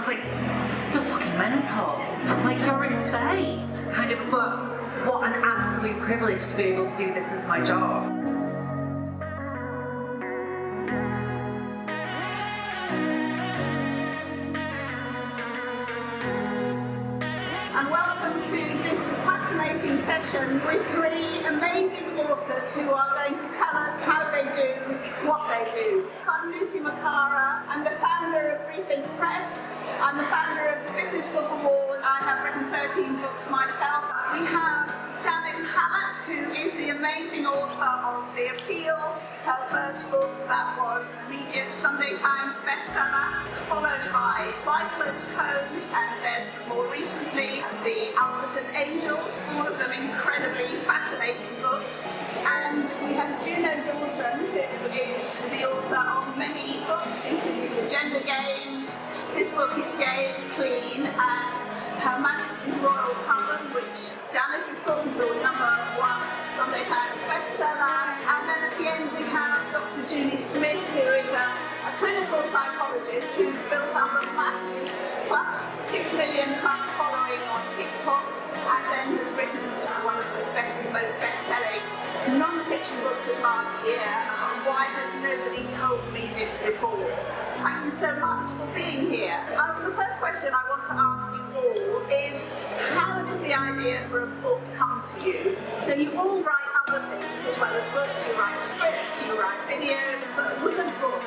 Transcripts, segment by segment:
was like, you're fucking mental. Like, you're insane. Kind of, but what an absolute privilege to be able to do this as my job. And welcome to this fascinating session with three amazing authors who are going to tell us how they do what they do. I'm Lucy McCarraher. I'm the founder of Rethink Press. I'm the founder of the Business Book Award. I have written 13 books myself. We have Janice Hallet, who is the amazing author of The Appeal, her first book that was an immediate Sunday Times bestseller, followed by Timecodes, and then more recently The Albertan Angels, all of them incredibly fascinating books. And we have Juno Dawson, who is the author of many books, including The Gender Games. This book is Gay and Clean, and Her Majesty's Royal Coven, which Janice's book was #1 Sunday Times bestseller. And then at the end we have Dr. Julie Smith, who is a clinical psychologist who built up a massive 6 million plus following on TikTok, and then has written one of the most best-selling non-fiction books of last year, Why Has Nobody Told Me This Before? Thank you so much for being here. The first question I want to ask you all is, how does the idea for a book come to you? So you all write other things as well as books, you write scripts, you write videos, but with a book,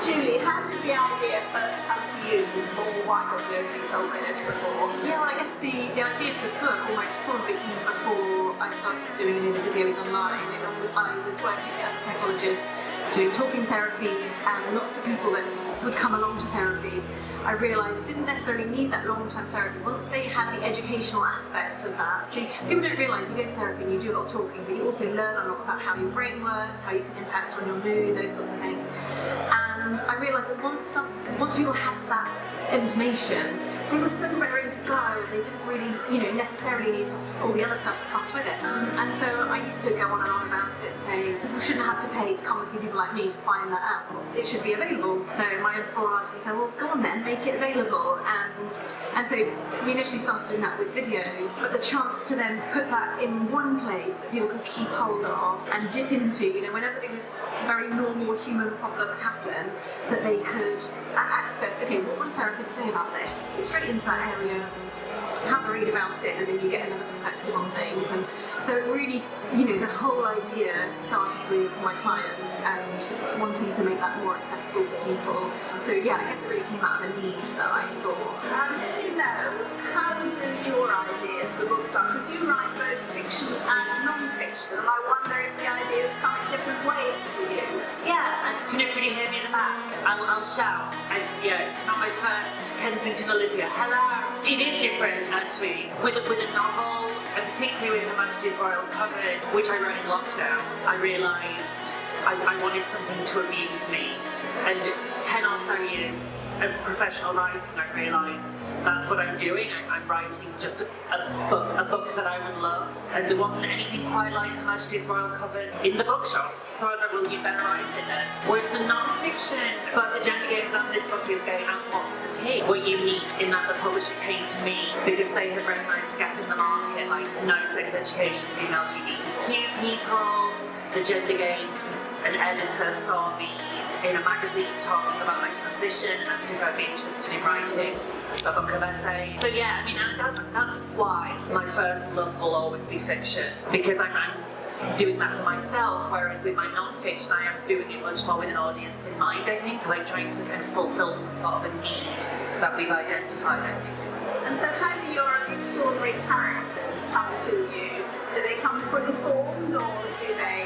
Julie, how did the idea first come to you for Why Has Nobody Told Me This Before? Yeah, well, I guess the idea for the book almost probably came before I started doing any of the videos online. I was working as a psychologist, doing talking therapies, and lots of people that would come along to therapy, I realised didn't necessarily need that long-term therapy once they had the educational aspect of that. So people don't realise you go to therapy and you do a lot of talking, but you also learn a lot about how your brain works, how you can impact on your mood, those sorts of things. And I realised that once people had that information, they were so raring to go, they didn't really, necessarily need all the other stuff that comes with it. And so I used to go on and on about it, saying people shouldn't have to pay to come and see people like me to find that out. It should be available. So my poor asked me, so well, go on then, make it available. And so we initially started doing that with videos, but the chance to then put that in one place that people could keep hold of and dip into, whenever these very normal human problems happen, that they could access, okay, what would a therapist say about this? Straight into that area, have a read about it, and then you get another perspective on things. And so it really, the whole idea started with my clients and wanting to make that more accessible to people. So yeah, I guess it really came out of a need that I saw. Did you know, how do your ideas for books start? Because you write both fiction and non-fiction, and I wonder if the ideas come in different ways for you. Yeah, and can everybody hear me in the back? I'll shout. Not my first Kensington Olympia. Hello. It is different, actually, with a novel, and particularly with Her Majesty's Royal Coven, which I wrote in lockdown. I realised I wanted something to amuse me, and 10 or so years of professional writing, I realised that's what I'm doing. I'm writing just a book that I would love, and there wasn't anything quite like Her Majesty's Royal Coven in the bookshops. So I was like, well, you better write it then. Whereas the non-fiction, but The Gender Games and this book is Gay and What's the Tea, were unique in that the publisher came to me because they had recognised a gap in the market, like no sex education for LGBTQ people. The Gender Games, an editor saw me in a magazine talking about my transition, asked if I'd be interested in writing a book of essays. So yeah, and that's why my first love will always be fiction, because I'm doing that for myself, whereas with my non-fiction I am doing it much more with an audience in mind, I think, like trying to kind of fulfil some sort of a need that we've identified, I think. And so how do your extraordinary characters come to you? Do they come fully formed, or do they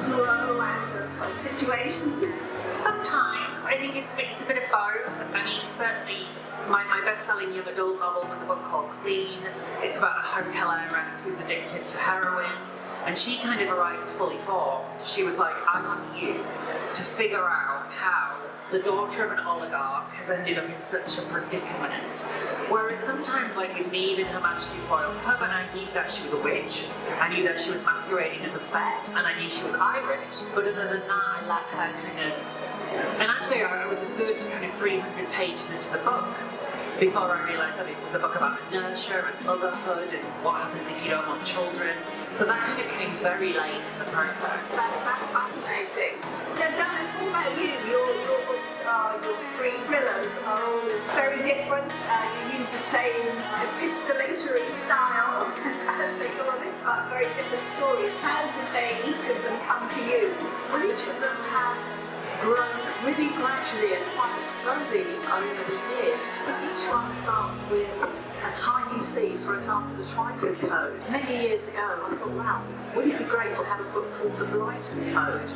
grow out of a situation? Sometimes. I think it's a bit of both. Certainly my best-selling young adult novel was a book called Clean. It's about a hotel heiress who's addicted to heroin, and she kind of arrived fully formed. She was like, I want you to figure out how the daughter of an oligarch has ended up in such a predicament. Whereas sometimes, like with me, even Her Majesty's Royal Coven, I knew that she was a witch. I knew that she was masquerading as a vet, and I knew she was Irish. But other than that, I let her kind of... And actually, I was a good kind of 300 pages into the book before I realised that it was a book about inertia and motherhood and what happens if you don't want children. So that kind of came very late in the process. That's fascinating. So Janice, what about you? Your books are, your three thrillers are all very different. You use the same epistolatory style, as they call it, but very different stories. How did each of them come to you? Well, each of them has grown really gradually and quite slowly over the years, but each one starts with a tiny seed. For example, the Timecodes. Many years ago I thought, wow, wouldn't it be great to have a book called the Brighton Code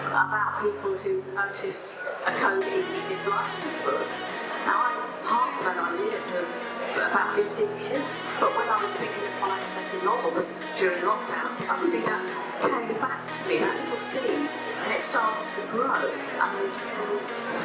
about people who noticed a code in Enid Blyton's books. Now I parked that idea for about 15 years, but when I was thinking of my second novel, this is during lockdown, suddenly that came back to me, that little seed, and it started to grow, and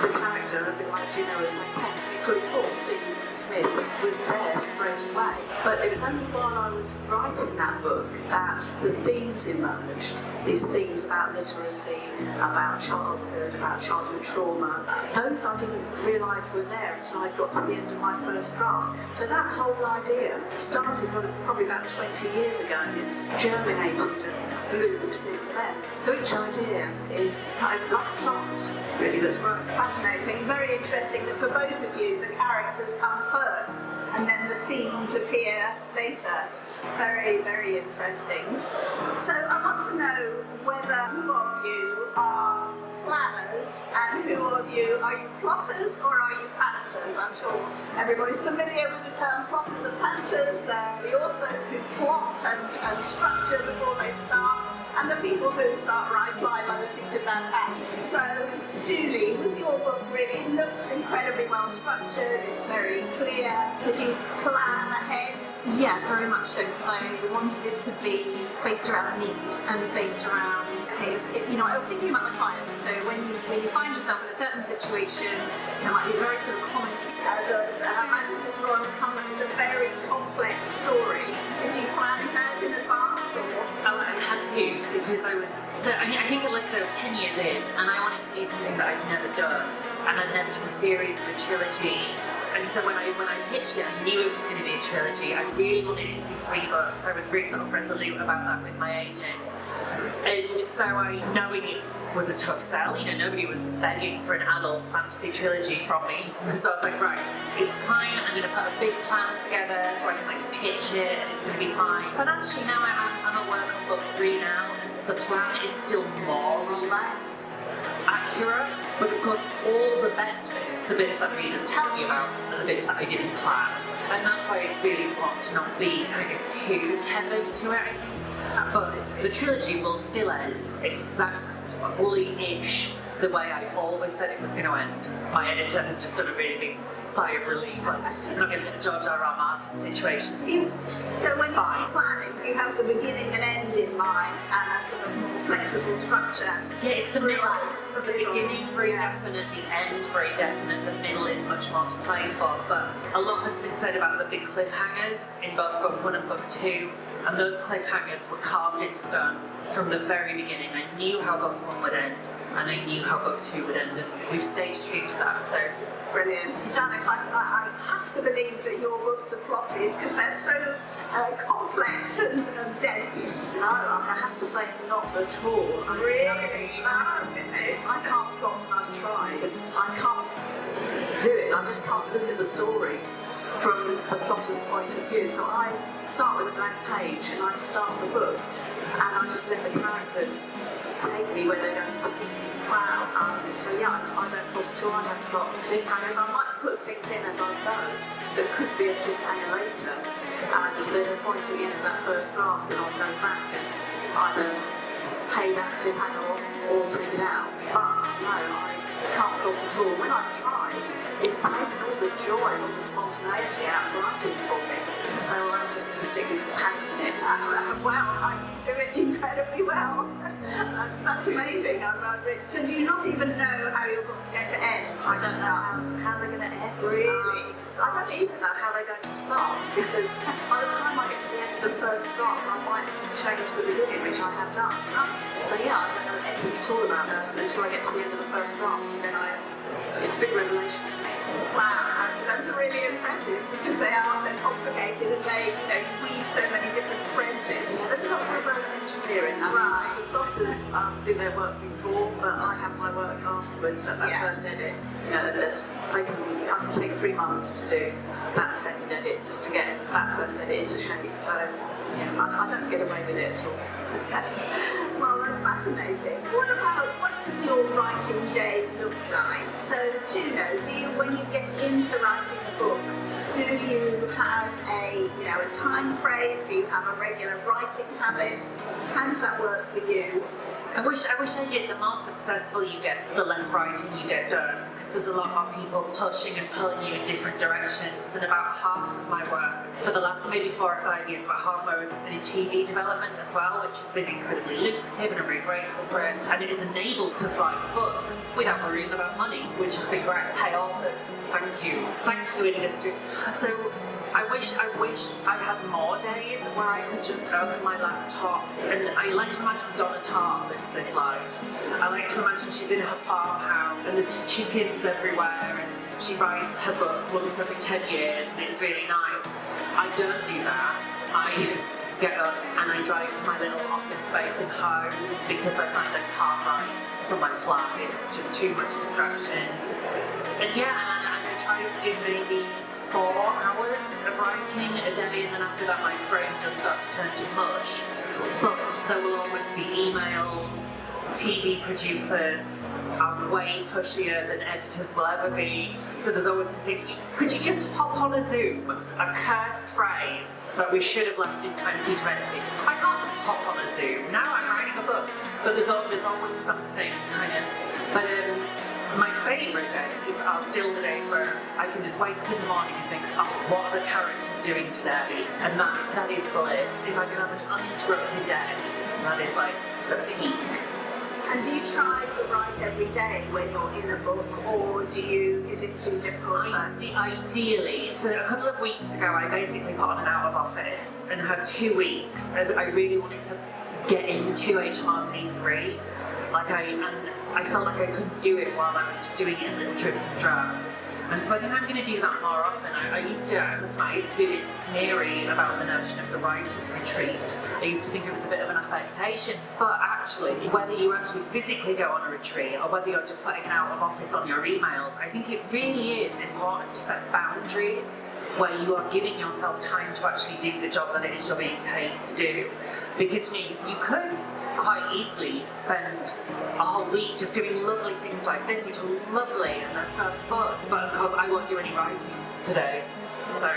the character, a bit like Juno was saying, came to me fully formed. Steve Smith was there straight away. But it was only while I was writing that book that the themes emerged. These themes about literacy, about childhood trauma. Those I didn't realise were there until I got to the end of my first draft. So that whole idea started probably about 20 years ago, and it's germinated and bloomed since then. So each idea is kind of like a plant, really, that's grown. Fascinating, very interesting that for both of you the characters come first and then the themes appear later. Very, very interesting. So I want to know who of you are planners and who of you are you plotters or are you pantsers? I'm sure everybody's familiar with the term plotters and pantsers. They're the authors who plot and structure before they start, and the people who start right fly by the seat of their pants. So, Julie, with your book really, it looks incredibly well structured, it's very clear. Did you plan ahead? Yeah, very much so, because I wanted it to be based around need and based around, I was thinking about my clients. So when you find yourself in a certain situation, there might be a very sort of common. Her Majesty's Royal Company is a very complex story. Did you plan it out in advance or? Oh, I had to, because I think I was 10 years in, and I wanted to do something that I'd never done, and I'd never done a series or a trilogy. And so when I pitched it, I knew it was going to be a trilogy. I really wanted it to be 3 books. I was very sort of resolute about that with my agent. And so knowing it was a tough sell, nobody was begging for an adult fantasy trilogy from me. So I was like, right, it's fine. I'm going to put a big plan together so I can pitch it and it's going to be fine. But actually now I'm at work on book 3 now, and the plan is still more or less accurate. But of course, all the best bits, the bits that readers tell me about, are the bits that I didn't plan. And that's why it's really important to not be kind of too tethered to it, I think. But the trilogy will still end exactly-ish the way I always said it was going to end. My editor has just done a really big sigh of relief. Like, I'm not going to get a George R.R. Martin situation. So when you're planning, do you have the beginning and end in mind and a sort of more flexible structure? Yeah, it's the middle. So the beginning, very definite, the end, very definite. The middle is much more to play for. But a lot has been said about the big cliffhangers in both book 1 and book 2. And those cliffhangers were carved in stone from the very beginning. I knew how book 1 would end, and I knew how book 2 would end, and we've stayed true to that. So brilliant. Janice, I have to believe that your books are plotted because they're so complex and dense. No, I have to say not at all. Really? Oh, goodness. I can't plot, and I've tried. I can't do it. I just can't look at the story from the plotter's point of view. So I start with a blank page and I start the book, and I just let the characters take me where they're going to take me. Wow. So yeah, I don't plot at all. I don't plot cliffhangers. I might put things in as I go that could be a cliffhanger later. And there's a point at the end of that first draft that I'll go back and either pay that cliffhanger off or take it out. But no, I can't plot at all. When I've tried, it's taken all the joy and all the spontaneity out of writing for me. So I'm just going to stick with pants in it. Well, you do it incredibly well. That's amazing. So do you not even know how your book's going to end? I don't know how they're going to end. Really? I don't even know how they're going to start, because by the time I get to the end of the first draft, I might change the beginning, which I have done. So yeah, I don't know anything at all about them until I get to the end of the first draft, and then I it's a big revelation to me. Wow, that's really impressive because they are so complicated and they, weave so many different threads in. There's a lot of reverse engineering. Right. The plotters do their work before, but I have my work afterwards at that first edit. I can take 3 months to do that second edit just to get that first edit into shape. So I don't get away with it at all. Well, that's fascinating. What does your writing day look like? So, Juno, when you get into writing a book, do you have a time frame? Do you have a regular writing habit? How does that work for you? I wish I did. The more successful you get, the less writing you get done, because there's a lot more people pushing and pulling you in different directions. And about half of my work, for the last maybe 4 or 5 years, about half of my work has been in TV development as well, which has been incredibly lucrative, and I'm very grateful for it. And it is enabled to write books without worrying about money, which has been great. Pay authors. Thank you, industry. So I wish I had more days where I could just open my laptop, and I like to imagine Donna Tartt lives this life. I like to imagine she's in her farmhouse and there's just chickens everywhere, and she writes her book once every 10 years, and it's really nice. I don't do that. I get up and I drive to my little office space in home because I find I can't write from my flat. It's just too much distraction. And I try to do maybe 4 hours of writing a day, and then after that my brain just starts to turn to mush. But there will always be emails. TV producers are way pushier than editors will ever be, so there's always something. Could you just hop on a Zoom? A cursed phrase that we should have left in 2020. I can't just hop on a Zoom. Now I'm writing a book. But there's always something kind of. But my favourite days are still the days where I can just wake up in the morning and think, oh, what are the characters doing today? And that is bliss. If I can have an uninterrupted day, that is like the peak. And do you try to write every day when you're in a book, or is it too difficult? Ideally. So a couple of weeks ago, I basically put on an out of office and had 2 weeks. I really wanted to get into HMRC 3. I felt like I couldn't do it while I was just doing it in little dribs and drabs. And so I think I'm going to do that more often. I used to be a bit sneery about the notion of the writer's retreat. I used to think it was a bit of an affectation, but actually, whether you actually physically go on a retreat or whether you're just putting an out of office on your emails, I think it really is important to set boundaries where you are giving yourself time to actually do the job that it is you're being paid to do. Because you could quite easily spend a whole week just doing lovely things like this, which are lovely and they're so fun, but of course I won't do any writing today. So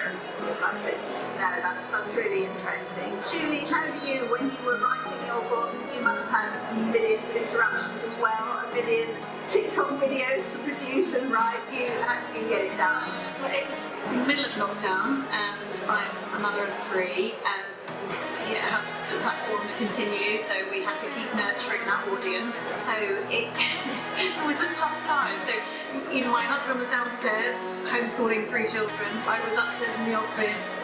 exactly. No, that's really interesting. Julie, how do you, when you were writing your book, you must have had millions of interruptions as well, a million TikTok videos to produce and write. How do you get it done? Well, it was in the middle of lockdown, and I'm a mother of 3, and have the platform to continue, so we had to keep nurturing that audience. So it was a tough time. So my husband was downstairs homeschooling 3 children. I was upstairs in the office,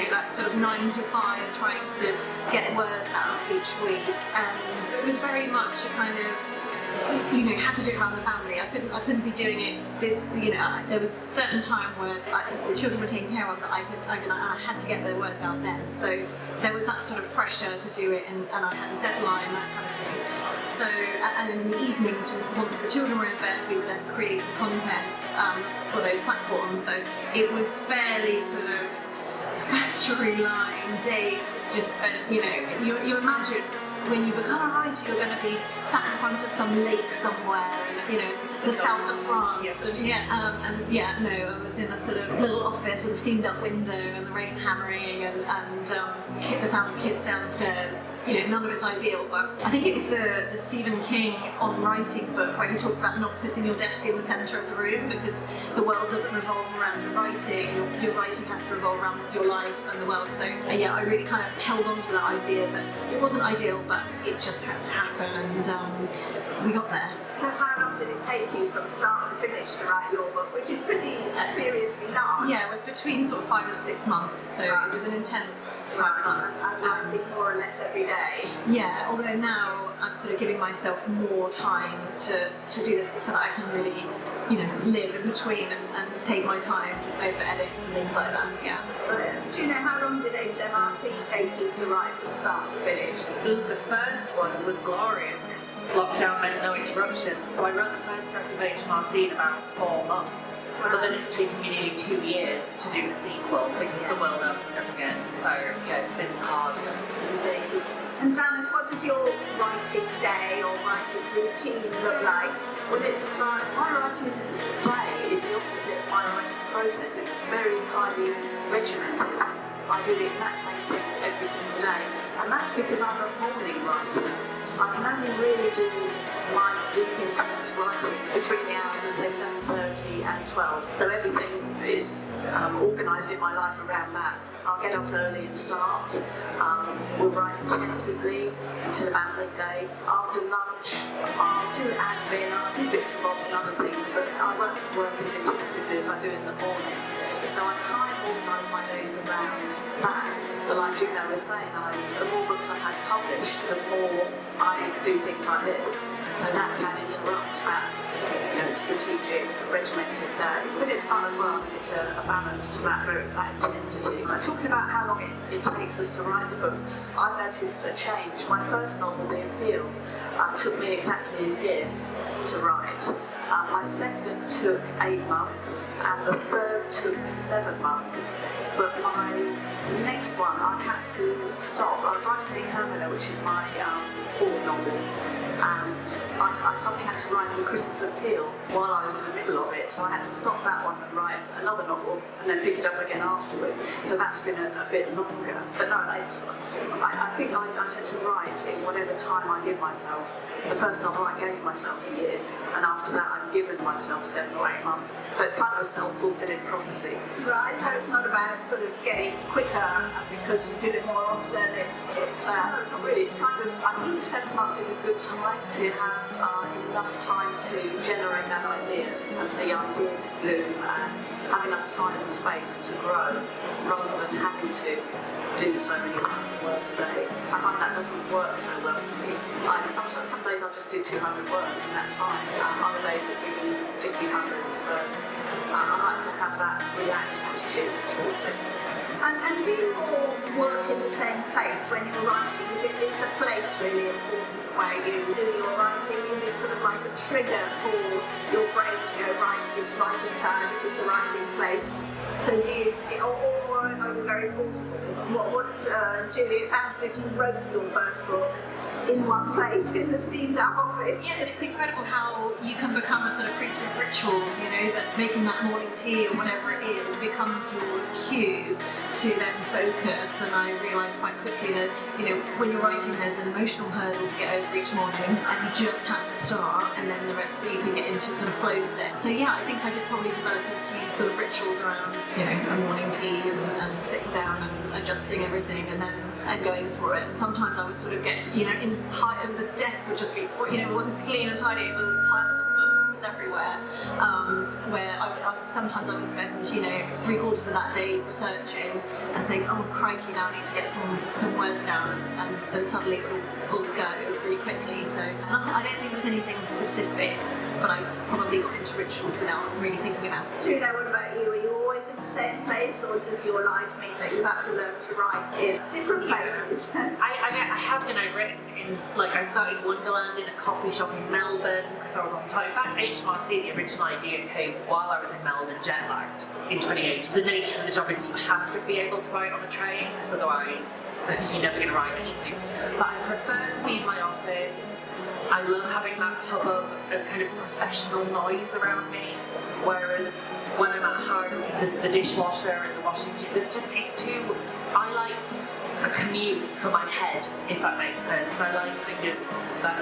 that sort of 9 to 5, trying to get words out each week, and it was very much a kind of had to do it around the family. I couldn't be doing it this, there was a certain time where the children were taken care of that I had to get their words out then. So there was that sort of pressure to do it, and I had a deadline, that kind of thing. So, and in the evenings, once the children were in bed, we were then creating content for those platforms. So it was fairly sort of factory line days, just spent, you imagine when you become a writer, you're going to be sat in front of some lake somewhere, and the south of France. Yes. And I was in a sort of little office with a steamed-up window and the rain hammering, and the sound of kids downstairs. None of it's ideal, but I think it was the Stephen King on writing book where he talks about not putting your desk in the centre of the room, because the world doesn't revolve around your writing. Your writing has to revolve around your life and the world. So I really kind of held on to that idea that it wasn't ideal, but it just had to happen, and we got there. So how long did it take you from start to finish to write your book, which is pretty seriously large? Yeah, it was between sort of 5 and 6 months, so it was an intense 5 months. And writing more or less every day. day. Yeah, although now I'm sort of giving myself more time to do this so that I can really, live in between and take my time over edits and things like that. Yeah. Brilliant. Do you know how long did HMRC take you to write from start to finish? The first one was glorious because lockdown meant no interruptions. So I wrote the first draft of HMRC in about 4 months. But then it's taken me nearly 2 years to do the sequel because the world opened up again. So yeah, it's been hard. Indeed. And Janice, what does your writing day or writing routine look like? Well, it's my writing day is the opposite of my writing process. It's very highly regimented. I do the exact same things every single day, and that's because I'm a morning writer. I can only really do my deep, intense writing between the hours of, say, 7:30 and 12. So everything is organised in my life around that. I'll get up early and start. We'll write intensively until about midday. After lunch, I'll do admin, I'll do bits and bobs and other things, but I won't work as intensively as I do in the morning. So I try and organise my days around that. But like Juno was saying, the more books I have published, the more I do things like this. So that can interrupt that, strategic, regimented day. But it's fun as well. It's a balance to that intensity. Talking about how long it takes us to write the books, I've noticed a change. My first novel, The Appeal, took me exactly a year to write. My second took 8 months, and the third took 7 months. But my next one, I had to stop. I was writing The Examiner, which is my fourth novel, and I suddenly had to write The Christmas Appeal while I was in the middle of it, so I had to stop that one and write another novel, and then pick it up again afterwards. So that's been a bit longer. But no, I think I tend to write in whatever time I give myself. The first novel I gave myself a year, and after that I've given myself 7 or 8 months. So it's kind of a self-fulfilling prophecy. Right, so it's not about sort of getting quicker because you do it more often. No, not really. It's kind of, I think 7 months is a good time to have enough time to generate that idea, and for the idea to bloom, and have enough time and space to grow, rather than having to do so many thousand words a day. I find that doesn't work so well for me. Some days I'll just do 200 words and that's fine. Other days it'll be 1,500, so I like to have that relaxed attitude towards it. And do you all work in the same place when you're writing? Is the place really important where you do your writing? Is it sort of like a trigger for your brain to go, right, it's writing time, this is the writing place? So or are you very portable? Julie, it sounds as if you wrote your first book in one place in the steamed up office. Yeah, but it's incredible how you can become a sort of creature of rituals, that making that morning tea or whatever it is becomes your cue to then focus. And I realised quite quickly that, when you're writing there's an emotional hurdle to get over each morning, and you just have to start, and then the rest so you can get into sort of flow state. So yeah, I think I did probably develop a few sort of rituals around, a morning tea and sitting down and adjusting everything and going for it. And sometimes I would sort of get, and the desk would just be, it wasn't clean and tidy, it was piles of books everywhere, where sometimes I would spend, 3/4 of that day researching and saying, oh crikey, now I need to get some words down, and then suddenly it would all go really quickly. So I don't think there's anything specific, but I probably got into rituals without really thinking about it. Juno, what about you? Are you always in the same place, or does your life mean that you have to learn to write in different places? I have done. I've written in, I started Wonderland in a coffee shop in Melbourne because I was on time. In fact, HMRC, the original idea came while I was in Melbourne, jet lagged in 2018. The nature of the job is you have to be able to write on a train, because otherwise you're never going to write anything. But I prefer to be in my office. I love having that hubbub of kind of professional noise around me, whereas when I'm at home, there's the dishwasher and the washing machine. I like a commute for my head, if that makes sense. I like kind of that,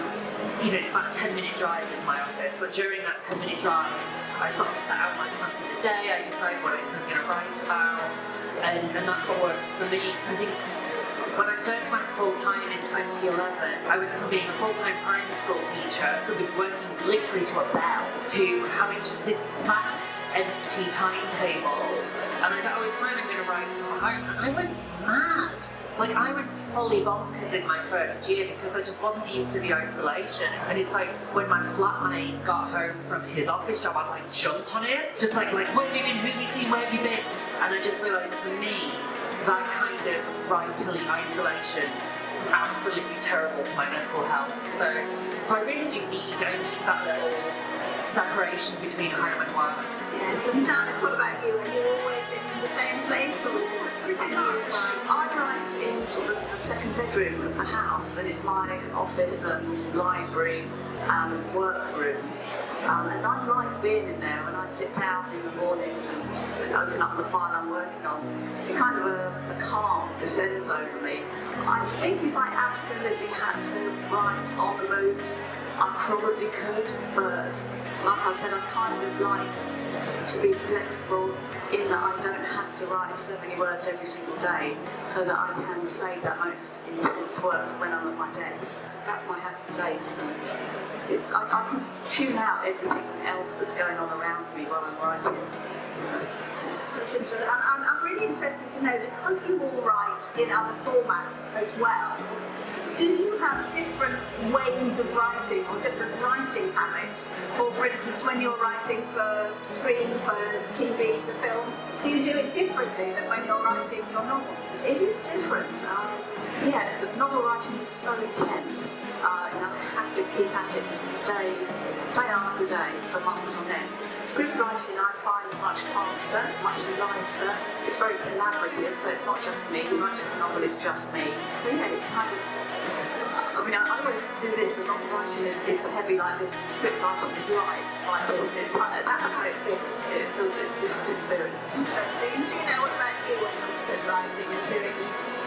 it's about a 10-minute drive is my office, but during that 10-minute drive, I sort of set out my plan for the day, I decide what it is I'm going to write about, and that's what works for me, because I think when I first went full-time in 2011, I went from being a full-time primary school teacher, so working literally to a bell, to having just this vast empty timetable And I thought, oh, it's fine, I'm going to write from home. And I went mad. Like, I went fully bonkers in my first year because I just wasn't used to the isolation. And it's like, when my flatmate got home from his office job, I'd like jump on it. Just like, where have you been, who have you seen, where have you been? And I just realised for me, that kind of writerly isolation, absolutely terrible for my mental health. So I really do need that little separation between home and work. Yes, and Janice, what about you? Are you always in the same place or pretty much? I write in sort of the second bedroom of the house, and it's my office and library and workroom. And I like being in there. When I sit down in the morning and open up the file I'm working on, it kind of a calm descends over me. I think if I absolutely had to write on the move, I probably could, but like I said, I kind of like to be flexible in that I don't have to write so many words every single day, so that I can save that most intense work when I'm at my desk. So that's my happy place, and I can tune out everything else that's going on around me while I'm writing. So. That's interesting. I'm really interested to know, because you all write in other formats as well, do you have different ways of writing or different writing habits? For instance, when you're writing for screen, for TV, for film, do you do it differently than when you're writing your novels? It is different. The novel writing is so intense, and I have to keep at it day after day for months on end. Script writing I find much faster, much lighter. It's very collaborative, so it's not just me. Writing a novel is just me. So yeah, it's kind of. I mean, I always do this. The novel writing is heavy like this. Script writing is light like this. And it's kind of, that's how it feels. It feels it's a different experience. Interesting. And do you know what about you when you're script writing and doing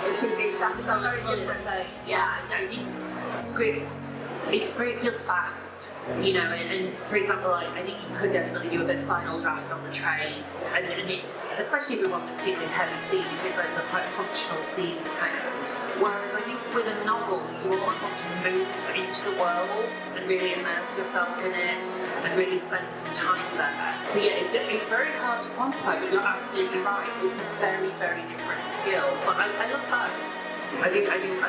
your TV stuff? It's very different. Yeah, I think scripts, it feels fast, you know, and for example, I think you could definitely do a bit of final draft on the train, and it, especially if it wasn't a particularly heavy scene, because like there's quite functional scenes kind of. Whereas I think with a novel, you almost want to move into the world and really immerse yourself in it and really spend some time there. So yeah, it's very hard to quantify, but you're absolutely right. It's a very, very different skill. But I love both. I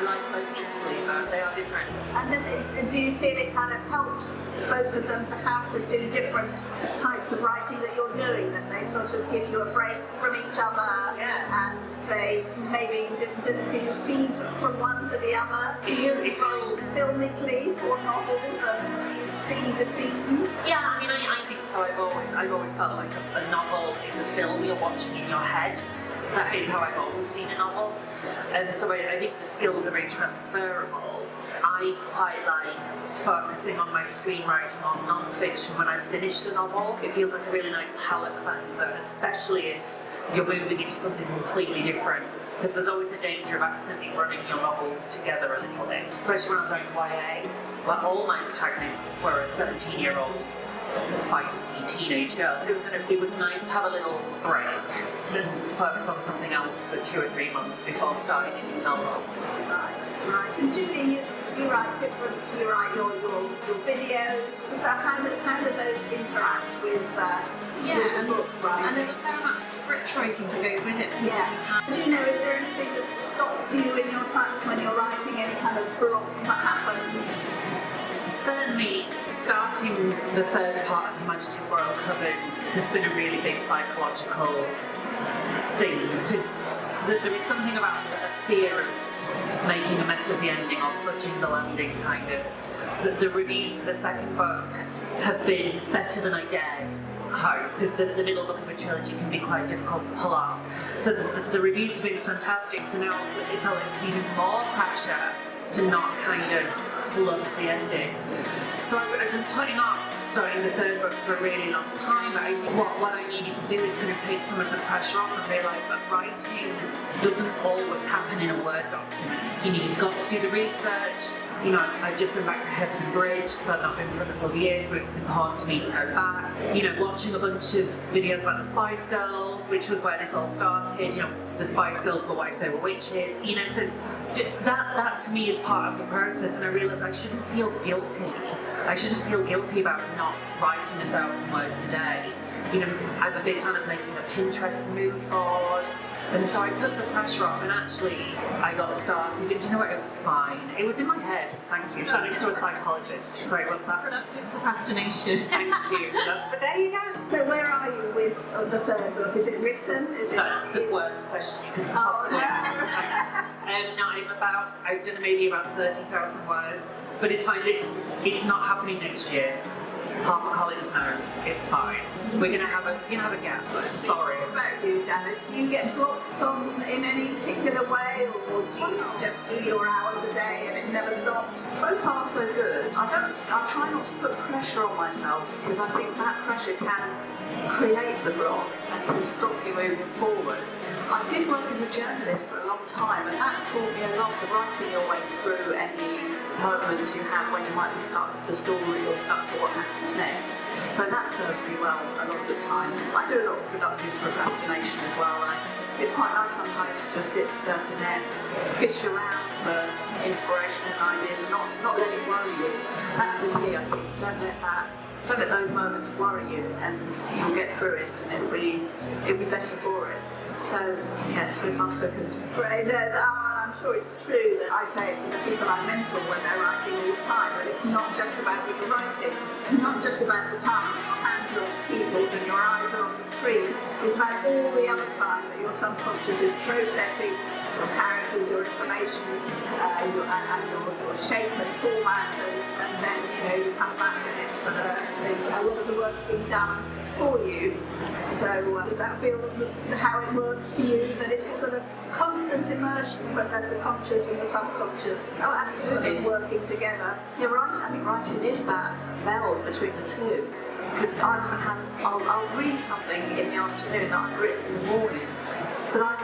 like both equally, but they are different. And do you feel it kind of helps both of them to have the two different types of writing that you're doing, that they sort of give you a break from each other, and they maybe, do you feed from one to the other? Do you write filmically for novels, and do you see the scenes? Yeah, I mean, I think so. I've always felt like a novel is a film you're watching in your head. That is how I've always seen a novel. And so I think the skills are very transferable. I quite like focusing on my screenwriting on non-fiction when I've finished a novel. It feels like a really nice palate cleanser, especially if you're moving into something completely different. Because there's always a danger of accidentally running your novels together a little bit, especially when I was writing YA. Like, all my protagonists were a 17-year-old feisty teenage girl, so it was nice to have a little break and focus on something else for 2 or 3 months before starting a new novel. Right. And Julie, you write different. You write your videos. So how do those interact with the book writing? And there's a fair amount of script writing to go with it. Yeah. Do you know, is there anything that stops you in your tracks when you're writing? Any kind of block that happens? Certainly, starting the third part of Her Majesty's Royal Coven has been a really big psychological thing. There is something about a fear of making a mess of the ending or fudging the landing, kind of. The reviews for the second book have been better than I dared hope, because the middle book of a trilogy can be quite difficult to pull off. So the reviews have been fantastic, so now it felt like there's even more pressure to not kind of fluff the ending. So I've been putting off starting the third book for a really long time, but I think what I needed to do is kind of take some of the pressure off and realise that writing doesn't always happen in a Word document. You've got to do the research. You know, I've just been back to Hebden Bridge because I've not been for a couple of years, so it was important to me to go back. You know, watching a bunch of videos about the Spice Girls, which was where this all started. You know, the Spice Girls were wives, they were witches. You know, so that to me is part of the process, and I realised I shouldn't feel guilty. I shouldn't feel guilty about not writing 1,000 words a day. I'm a big fan of making a Pinterest mood board. And so I took the pressure off, and actually I got started. And you know what? It was fine. It was in my head. Thank you. So next to a psychologist. Sorry, what's that? Productive procrastination. Thank you. But there you go. So where are you with the third book? Is it written? Is it? That's the worst question you could possibly ask. No, I've done maybe about 30,000 words, but it's fine. It's not happening next year. HarperCollins knows. It's fine. We're gonna have a gap. Sorry. What about you, Janice? Do you get blocked on in any particular way, or do you just do your hours a day and it never stops? So far, so good. I try not to put pressure on myself because I think that pressure can create the block and can stop you moving forward. I did work as a journalist for a long time, and that taught me a lot of writing your way through any moments you have when you might be stuck for story or stuck for what happens next. So that serves me well a lot of the time. I do a lot of productive procrastination as well. It's quite nice sometimes to just sit, surf the nets, fish around for inspiration and ideas, and not let it worry you. That's the key, I think. Don't let those moments worry you, and you'll get through it, and it'll be better for it. So yeah, so far so good. Great. I'm sure it's true that I say it to the people I mentor when they're writing all the time, that it's not just about what you're writing. It's not just about the time when your hands are on the keyboard and your eyes are on the screen. It's about all the other time that your subconscious is processing your characters, your information, your shape and format, and then you come back and it's a lot of the work's being done for you. So does that feel how it works to you, that it's a sort of constant immersion, but there's the conscious and the subconscious absolutely working together? You're right. I mean, writing is that meld between the two. Because I often I'll read something in the afternoon that I've written in the morning, but I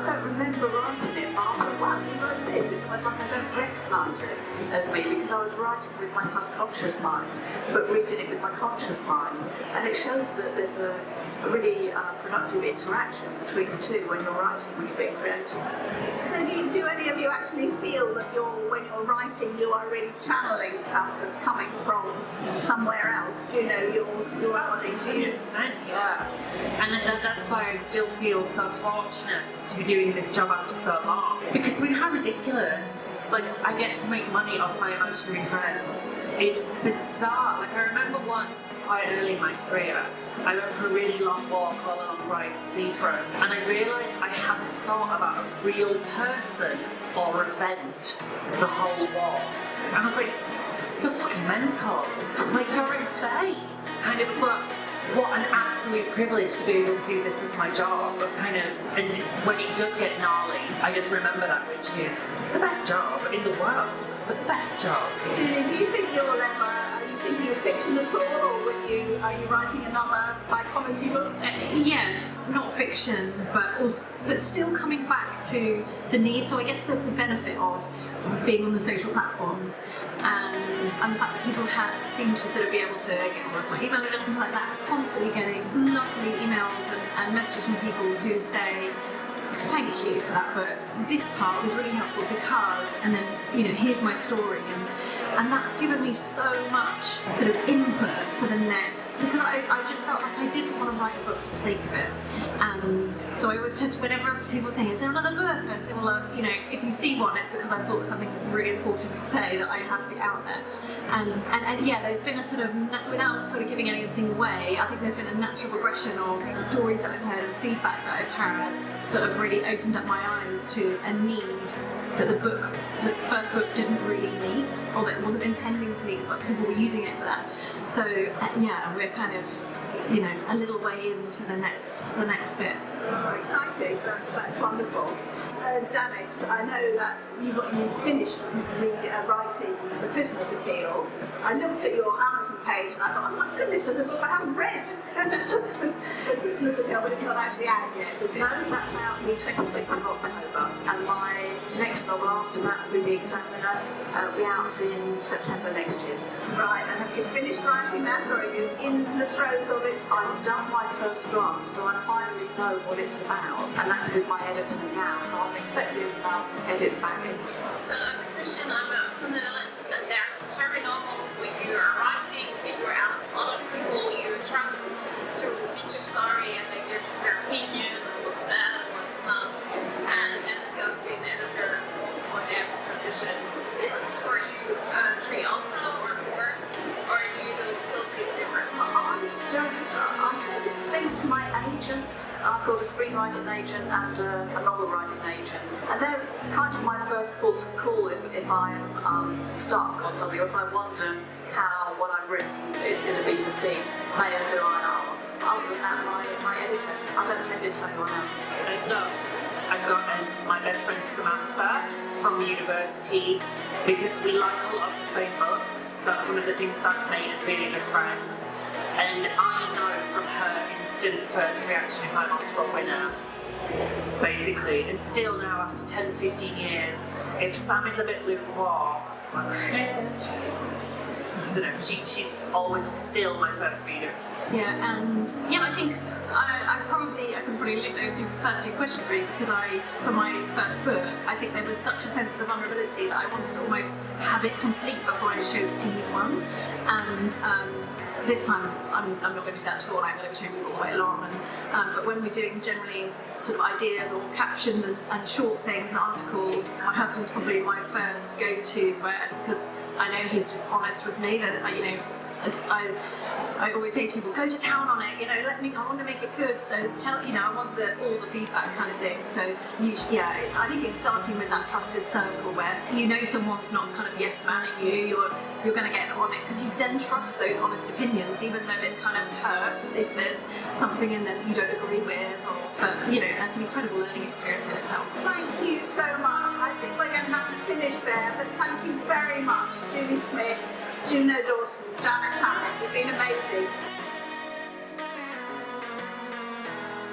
don't remember writing it, but I thought, wow, you wrote this. It's almost like I don't recognise it as me, because I was writing with my subconscious mind, but reading it with my conscious mind. And it shows that there's a really productive interaction between the two when you're writing, when you're being creative. So do any of you actually feel that when you're writing, you are really channeling stuff that's coming from somewhere else? Do you know your body? Do you? 100%, yeah. And that's why I still feel so fortunate to be doing this job after so long. Because how ridiculous. Like, I get to make money off my imaginary friends. It's bizarre. Like, I remember once, quite early in my career, I went for a really long walk all along Brighton seafront, and I realised I hadn't thought about a real person or event the whole walk. And I was like, you're fucking mental. Like, you're insane. Kind of, but what an absolute privilege to be able to do this as my job. But and when it does get gnarly, I just remember that, which is, it's the best job in the world. The best job. Julie, do you think are you thinking of fiction at all, or are you writing another psychology book? Yes, not fiction, but still coming back to the need. So I guess the benefit of being on the social platforms and the fact that people seem to sort of be able to get hold of my email address and like that, constantly getting lovely emails and messages from people who say, thank you for that book. This part was really helpful because, and then, here's my story. And that's given me so much sort of input for the next, because I just felt like I didn't want to write a book for the sake of it. And so I always said, whenever people say, is there another book? I say, well, if you see one, it's because I thought it was something really important to say that I have to get out there. And yeah, there's been a sort of, without sort of giving anything away, I think there's been a natural progression of stories that I've heard and feedback that I've had that have really opened up my eyes to a need that the first book didn't really meet, or that it wasn't intending to meet, but people were using it for that. So yeah, we're kind of, a little way into the next bit. Oh, exciting! That's wonderful. Janice, I know that you finished writing The Christmas Appeal. I looked at your Amazon page and I thought, oh my goodness, there's a book I haven't read. The Christmas Appeal, but it's not actually out yet, is it? No, that's out the 26th of October, and my next novel after that will be The Examiner. It'll be out in September next year. Right, and have you finished writing that, or are you in the throes of it? I've done my first draft, so I finally know what it's about, and that's with my editor now, so I'm expecting edits back in. So I'm Christian, I'm from the Netherlands, and there's it's very normal when you are writing, when you ask a lot of people you trust to read your story and they give their opinion on what's bad and what's not, and then it goes to the editor when they have a publication. Is this for you three also, or four, or do you do it totally different? I send things to my agents. I've got a screenwriting agent and a novel writing agent, and they're kind of my first ports of call if I'm stuck on something, or if I wonder how what I've written is going to be perceived. They are who I ask. Other than that, my editor. I don't send it to anyone else. No, I've got my best friend Samantha from university, because we like a lot of the same books. That's one of the things that made us really good friends. And I know from her instant first reaction if I'm onto a winner, basically. And still now, after 10, 15 years, if Sam is a bit lukewarm, I'm shit. So no, she's always still my first reader. Yeah, and I think I can probably link those first two questions really, because for my first book, I think there was such a sense of vulnerability that I wanted to almost have it complete before I showed anyone. And this time, I'm not going to do that at all. I'm going to be showing people all the way along. But when we're doing generally sort of ideas or captions and short things and articles, my husband's probably my first go-to, because I know he's just honest with me. That I always say to people, go to town on it. I want to make it good. So I want all the feedback kind of thing. So I think it's starting with that trusted circle where someone's not kind of yes manning you. You're going to get on it because you then trust those honest opinions, even though it kind of hurts if there's something in there that you don't agree with. But that's an incredible learning experience in itself. Thank you so much. I think we're going to have to finish there, but thank you very much, Julie Smith, Juno Dawson, Janice Hallet. You've been amazing.